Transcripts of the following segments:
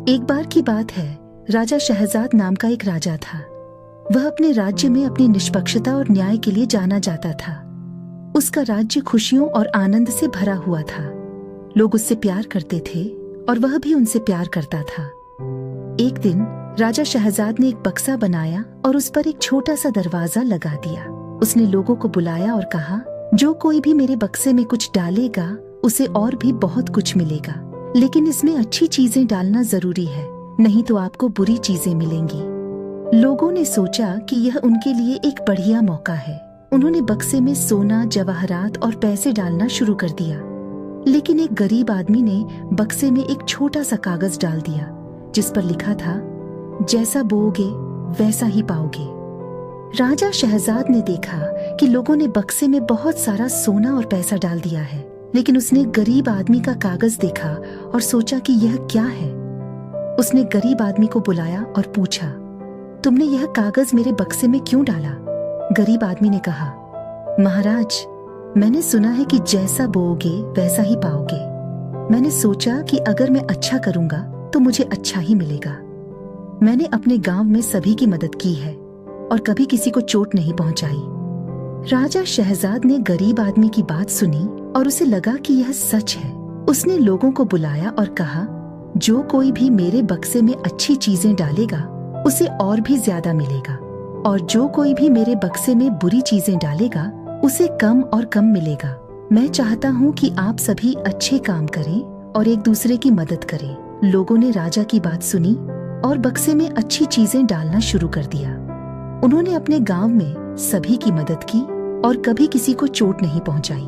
एक बार की बात है, राजा शहजाद नाम का एक राजा था। वह अपने राज्य में अपनी निष्पक्षता और न्याय के लिए जाना जाता था। उसका राज्य खुशियों और आनंद से भरा हुआ था। लोग उससे प्यार करते थे और वह भी उनसे प्यार करता था। एक दिन राजा शहजाद ने एक बक्सा बनाया और उस पर एक छोटा सा दरवाजा लगा दिया। उसने लोगों को बुलाया और कहा, जो कोई भी मेरे बक्से में कुछ डालेगा उसे और भी बहुत कुछ मिलेगा, लेकिन इसमें अच्छी चीजें डालना जरूरी है, नहीं तो आपको बुरी चीजें मिलेंगी। लोगों ने सोचा कि यह उनके लिए एक बढ़िया मौका है। उन्होंने बक्से में सोना, जवाहरात और पैसे डालना शुरू कर दिया। लेकिन एक गरीब आदमी ने बक्से में एक छोटा सा कागज डाल दिया जिस पर लिखा था, जैसा बोओगे वैसा ही पाओगे। राजा शहजाद ने देखा कि लोगों ने बक्से में बहुत सारा सोना और पैसा डाल दिया है, लेकिन उसने गरीब आदमी का कागज देखा और सोचा कि यह क्या है। उसने गरीब आदमी को बुलाया और पूछा, तुमने यह कागज मेरे बक्से में क्यों डाला? गरीब आदमी ने कहा, महाराज, मैंने सुना है कि जैसा बोओगे वैसा ही पाओगे। मैंने सोचा कि अगर मैं अच्छा करूंगा तो मुझे अच्छा ही मिलेगा। मैंने अपने गांव में सभी की मदद की है और कभी किसी को चोट नहीं पहुंचाई। राजा शहजाद ने गरीब आदमी की बात सुनी और उसे लगा कि यह सच है। उसने लोगों को बुलाया और कहा, जो कोई भी मेरे बक्से में अच्छी चीजें डालेगा उसे और भी ज्यादा मिलेगा, और जो कोई भी मेरे बक्से में बुरी चीजें डालेगा उसे कम और कम मिलेगा। मैं चाहता हूँ कि आप सभी अच्छे काम करें और एक दूसरे की मदद करें। लोगों ने राजा की बात सुनी और बक्से में अच्छी चीजें डालना शुरू कर दिया। उन्होंने अपने गांव में सभी की मदद की और कभी किसी को चोट नहीं पहुंचाई।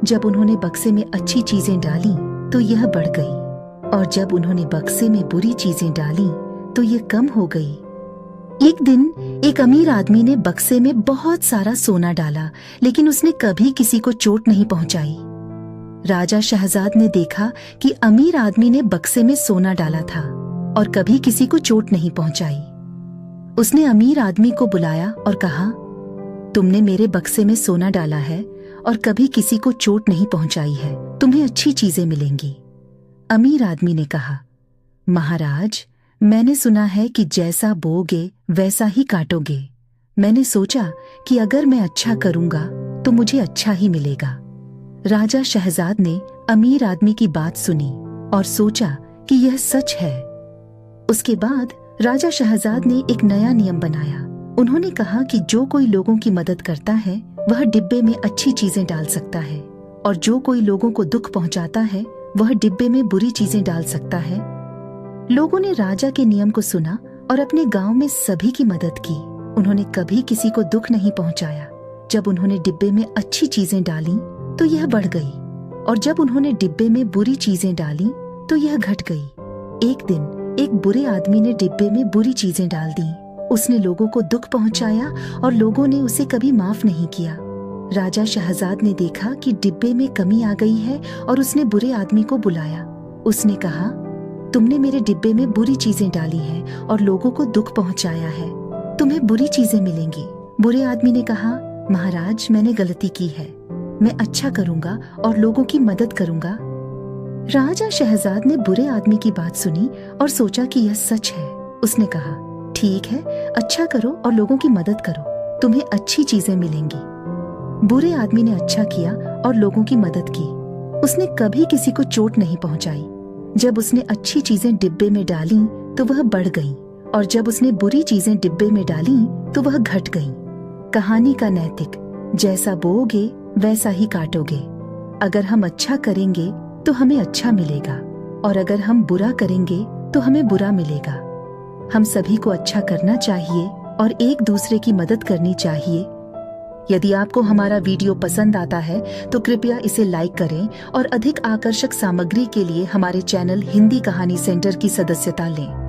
जब उन्होंने बक्से में अच्छी चीजें डाली तो यह बढ़ गई, और जब उन्होंने बक्से में बुरी चीजें डाली तो यह कम हो गई। एक दिन एक अमीर आदमी ने बक्से में बहुत सारा सोना डाला, लेकिन उसने कभी किसी को चोट नहीं पहुंचाई। राजा शहजाद ने देखा कि अमीर आदमी ने बक्से में सोना डाला था और कभी किसी को चोट नहीं पहुंचाई। उसने अमीर आदमी को बुलाया और कहा, तुमने मेरे बक्से में सोना डाला है और कभी किसी को चोट नहीं पहुंचाई है, तुम्हें अच्छी चीजें मिलेंगी। अमीर आदमी ने कहा, महाराज, मैंने सुना है कि जैसा बोओगे वैसा ही काटोगे। मैंने सोचा कि अगर मैं अच्छा करूंगा तो मुझे अच्छा ही मिलेगा। राजा शहजाद ने अमीर आदमी की बात सुनी और सोचा कि यह सच है। उसके बाद राजा शहजाद ने एक नया नियम बनाया। उन्होंने कहा कि जो कोई लोगों की मदद करता है वह डिब्बे में अच्छी चीजें डाल सकता है, और जो कोई लोगों को दुख पहुंचाता है वह डिब्बे में बुरी चीजें डाल सकता है। लोगों ने राजा के नियम को सुना और अपने गांव में सभी की मदद की। उन्होंने कभी किसी को दुख नहीं पहुंचाया। जब उन्होंने डिब्बे में अच्छी चीजें डाली तो यह बढ़ गई, और जब उन्होंने डिब्बे में बुरी चीजें डाली तो यह घट गई। एक दिन एक बुरे आदमी ने डिब्बे में बुरी चीजें डाल दी। उसने लोगों को दुख पहुंचाया और लोगों ने उसे कभी माफ नहीं किया। राजा शहजाद ने देखा कि डिब्बे में कमी आ गई है और उसने बुरे आदमी को बुलाया। उसने कहा, तुमने मेरे डिब्बे में बुरी चीजें डाली हैं और लोगों को दुख पहुंचाया है, तुम्हें बुरी चीजें मिलेंगी। बुरे आदमी ने कहा, महाराज, मैंने गलती की है, मैं अच्छा करूंगा और लोगों की मदद करूंगा। राजा शहजाद ने बुरे आदमी की बात सुनी और सोचा कि यह सच है। उसने कहा, ठीक है, अच्छा करो और लोगों की मदद करो, तुम्हें अच्छी चीजें मिलेंगी। बुरे आदमी ने अच्छा किया और लोगों की मदद की। उसने कभी किसी को चोट नहीं पहुंचाई। जब उसने अच्छी चीजें डिब्बे में डाली तो वह बढ़ गई, और जब उसने बुरी चीजें डिब्बे में डाली तो वह घट गई। कहानी का नैतिक, जैसा बोओगे वैसा ही काटोगे। अगर हम अच्छा करेंगे तो हमें अच्छा मिलेगा, और अगर हम बुरा करेंगे तो हमें बुरा मिलेगा। हम सभी को अच्छा करना चाहिए और एक दूसरे की मदद करनी चाहिए। यदि आपको हमारा वीडियो पसंद आता है तो कृपया इसे लाइक करें और अधिक आकर्षक सामग्री के लिए हमारे चैनल हिंदी कहानी सेंटर की सदस्यता लें।